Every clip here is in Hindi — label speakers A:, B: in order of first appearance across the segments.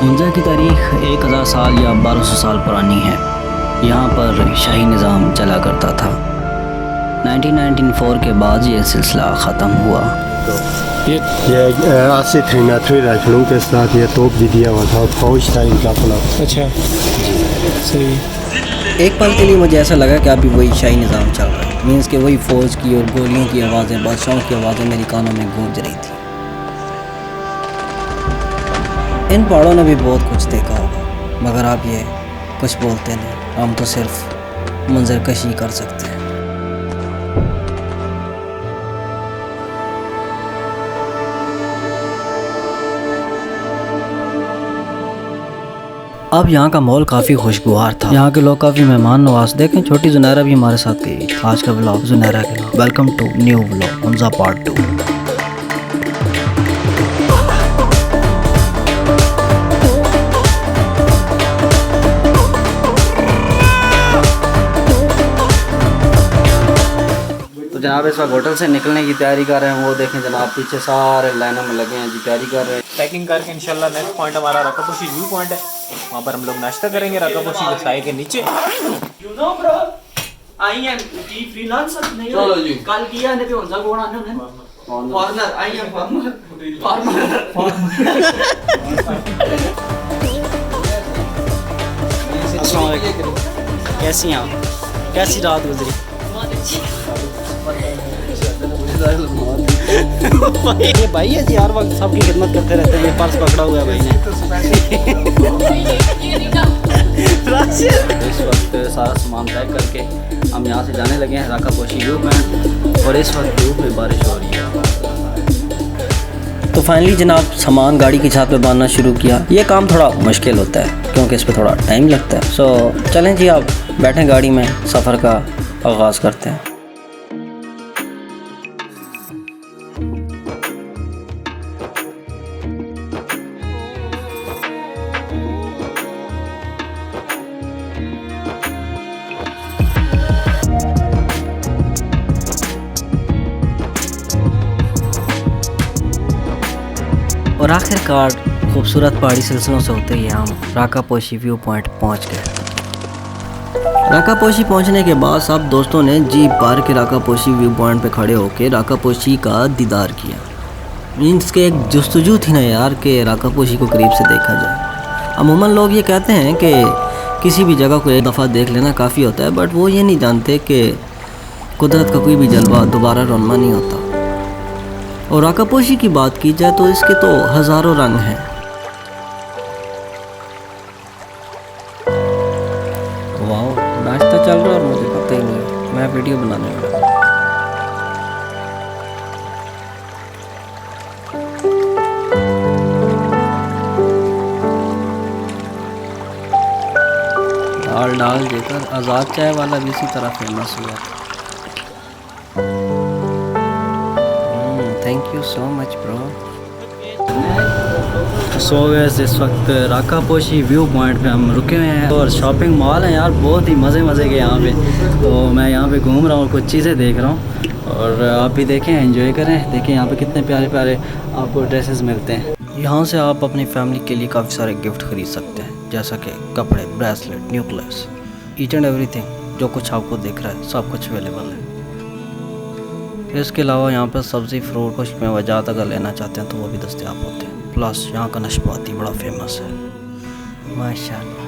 A: मुंजा की तारीख 1000 साल या 1200 साल पुरानी है। यहाँ पर शाही निज़ाम चला करता था। 1994 के बाद ये सिलसिला ख़त्म हुआ।
B: ये आज से थैना थ्री राइफलों के साथ ये तोप भी दिया हुआ था, फौज था इनका अपना।
C: अच्छा, सही।
A: एक पल के लिए मुझे ऐसा लगा कि अभी वही शाही निज़ाम चल रहा है। मीन्स कि वही फ़ौज की और गोलियों की आवाज़ें, बादशाहों की आवाज़ें मेरी कानों में गूंज रही थी। इन पहाड़ों ने भी बहुत कुछ देखा होगा, मगर आप ये कुछ बोलते नहीं। हम तो सिर्फ मंजर कशी कर सकते हैं। अब यहाँ का माहौल काफ़ी खुशगवार था। यहाँ के लोग काफ़ी मेहमान नवाज। देखें, छोटी जुनैरा भी हमारे साथ गई। आज का ब्लॉग जुनैरा के नाम। Welcome to new blog Hamza part 2। तो जनाब इस वक्त होटल से निकलने की तैयारी कर रहे हैं। वो देखें जनाब, पीछे सारे लाइनों में लगे हैं जी, तैयारी कर रहे हैं।
C: पैकिंग करके इंशाल्लाह नेक्स्ट पॉइंट हमारा राकापोशी व्यू पॉइंट है। वहाँ पर हम लोग नाश्ता करेंगे राकापोशी के साए के नीचे।
A: कैसी हैं आप? कैसी रात गुजरी? ये भाई है जी, हर वक्त सबकी खिदमत करते रहते हैं। ये पर्स पकड़ा हुआ है भाई ने। इस वक्त सारा सामान पैक करके हम यहाँ से जाने लगे हैं राकापोशी व्यू पॉइंट। और इस वक्त धूप में बारिश हो रही है। तो फाइनली जनाब सामान गाड़ी की छत पे बांधना शुरू किया। ये काम थोड़ा मुश्किल होता है क्योंकि इस पर थोड़ा टाइम लगता है। सो चलें जी, आप बैठें गाड़ी में, सफ़र का आगाज़ करते हैं। और आखिरकार खूबसूरत पहाड़ी सिलसिलों से होते ही हम राकापोशी व्यू पॉइंट पहुंच गए। राकापोशी पहुंचने के बाद सब दोस्तों ने जीप पार के राकापोशी व्यू पॉइंट पे खड़े होकर राकापोशी का दीदार किया। मीन्स के एक जुस्तजू थी ना यार कि राकापोशी को करीब से देखा जाए। अमूमन लोग ये कहते हैं कि किसी भी जगह को एक दफ़ा देख लेना काफ़ी होता है, बट वो ये नहीं जानते कि कुदरत का कोई भी जलवा दोबारा रोनमा नहीं होता। और राकापोशी की बात की जाए तो इसके तो हज़ारों रंग हैं। वाह, नाश्ता चल रहा है और मुझे पता ही नहीं, मैं वीडियो बनाने वाला। दाल डाल देकर आज़ाद चाय वाला भी इसी तरह फेमस हुआ। Thank you so much bro. So gas इस वक्त राकापोशी व्यू पॉइंट पे हम रुके हुए हैं और शॉपिंग मॉल है यार, बहुत ही मज़े के यहाँ पे। तो मैं यहाँ पे घूम रहा हूँ, कुछ चीज़ें देख रहा हूँ और आप भी देखें, एंजॉय करें। देखें यहाँ पे कितने प्यारे प्यारे आपको ड्रेसेस मिलते हैं। यहाँ से आप अपनी फैमिली के लिए काफ़ी सारे गिफ्ट खरीद सकते हैं, जैसा कि कपड़े, bracelet, nucleus, each and everything. जो कुछ आपको दिख रहा है सब कुछ अवेलेबल है। इसके अलावा यहाँ पर सब्ज़ी, फ्रूट, कुछ में वजात अगर लेना चाहते हैं तो वो भी दस्तयाब होते हैं। प्लस यहाँ का नशपाती बड़ा फेमस है माशाल्लाह।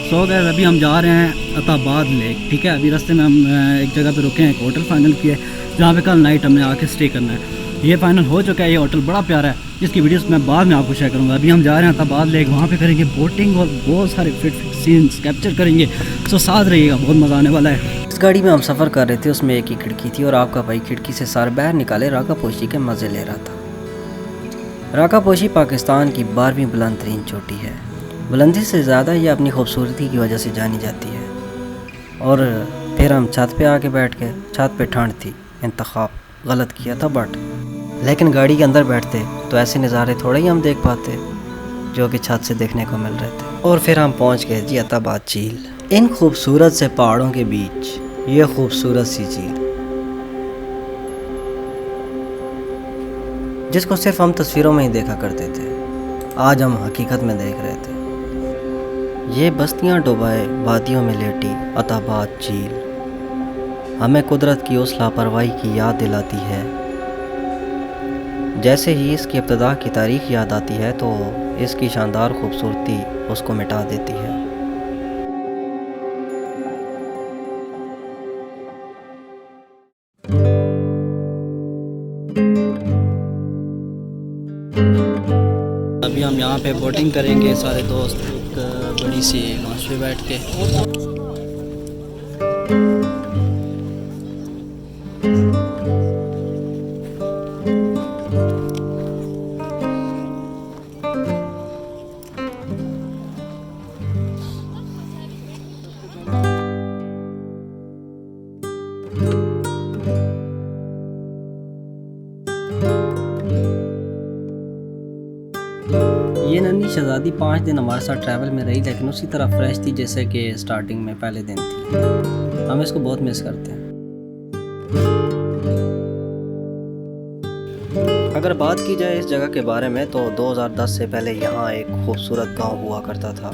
D: सो गैस अभी हम जा रहे हैं अताबाद लेक। ठीक है, अभी रास्ते में हम एक जगह पे रुके हैं, एक होटल फाइनल किया है जहाँ पे कल नाइट हमने आके स्टे करना है। ये फाइनल हो चुका है। ये होटल बड़ा प्यारा है, जिसकी वीडियोस मैं बाद में आपको शेयर करूँगा। अभी हम जा रहे हैं अताबाद लेक, वहाँ पे करेंगे बोटिंग और बहुत सारे फिट सीन्स कैप्चर करेंगे। सो साथ रहिएगा, बहुत मज़ा आने वाला है।
A: इस गाड़ी में हम सफ़र कर रहे थे, उसमें एक ही खिड़की थी और आपका भाई खिड़की से सारे बाहर निकाले राकापोशी के मज़े ले रहा था। राकापोशी पाकिस्तान की 12वीं बुलंद तरीन चोटी है। बुलंदी से ज़्यादा ये अपनी खूबसूरती की वजह से जानी जाती है। और फिर हम छत पे आके बैठ गए। छत पे ठंड थी, इंतखाब गलत किया था, बट लेकिन गाड़ी के अंदर बैठते तो ऐसे नज़ारे थोड़े ही हम देख पाते जो कि छत से देखने को मिल रहे थे। और फिर हम पहुंच गए जी अताबाद झील। इन खूबसूरत से पहाड़ों के बीच ये खूबसूरत सी झील, जिसको सिर्फ हम तस्वीरों में ही देखा करते थे। आज हम हकीकत में देख रहे थे। ये बस्तियां डुबाए वादियों में लेटी अताबाद झील हमें कुदरत की उस लापरवाही की याद दिलाती है। जैसे ही इसकी इब्तिदा की तारीख याद आती है तो इसकी शानदार खूबसूरती उसको मिटा देती है। अभी हम यहाँ पे बोटिंग करेंगे सारे दोस्त एक बड़ी सी लॉन्च पे बैठ के। ये नन्ही शहजादी 5 दिन हमारे साथ ट्रैवल में रही, लेकिन उसी तरह फ्रेश थी जैसे कि स्टार्टिंग में पहले दिन थी। हम इसको बहुत मिस करते हैं। अगर बात की जाए इस जगह के बारे में तो 2010 से पहले यहाँ एक खूबसूरत गांव हुआ करता था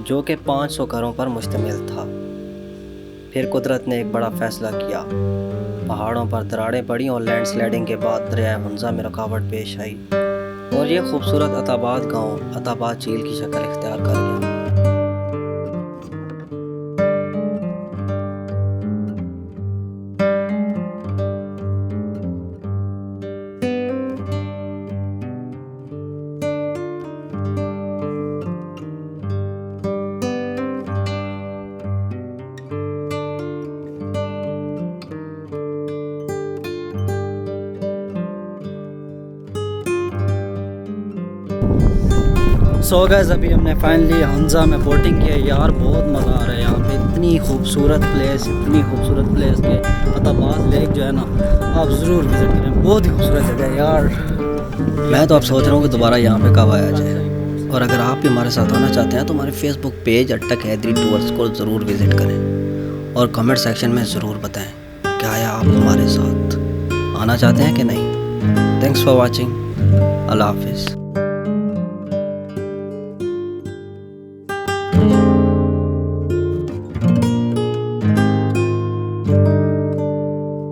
A: जो कि 500 घरों पर मुश्तमिल था। फिर कुदरत ने एक बड़ा फैसला किया, पहाड़ों पर दरारें पड़ी और लैंडस्लाइडिंग के बाद दरिया हुंजा में रुकावट पेश आई और ये खूबसूरत अताबाद गांव अताबाद झील की शक्ल इख्तियार कर गया। सो गाइस अभी हमने फाइनली हंजा में बोटिंग किया यार, बहुत मज़ा आ रहा है यहाँ पे। इतनी खूबसूरत प्लेस के अताबाद लेक जो है ना, आप ज़रूर विज़िट करें, बहुत ही खूबसूरत जगह है यार। मैं तो अब सोच रहा हूँ कि दोबारा यहाँ पे कब आया जाए। और अगर आप भी हमारे साथ आना चाहते हैं तो हमारे फेसबुक पेज अटक हैदरी टूर्स को ज़रूर विज़िट करें और कमेंट सेक्शन में ज़रूर बताएँ क्या आया आप हमारे साथ आना चाहते हैं कि नहीं। Thanks for watching. अल्लाह हाफिज़।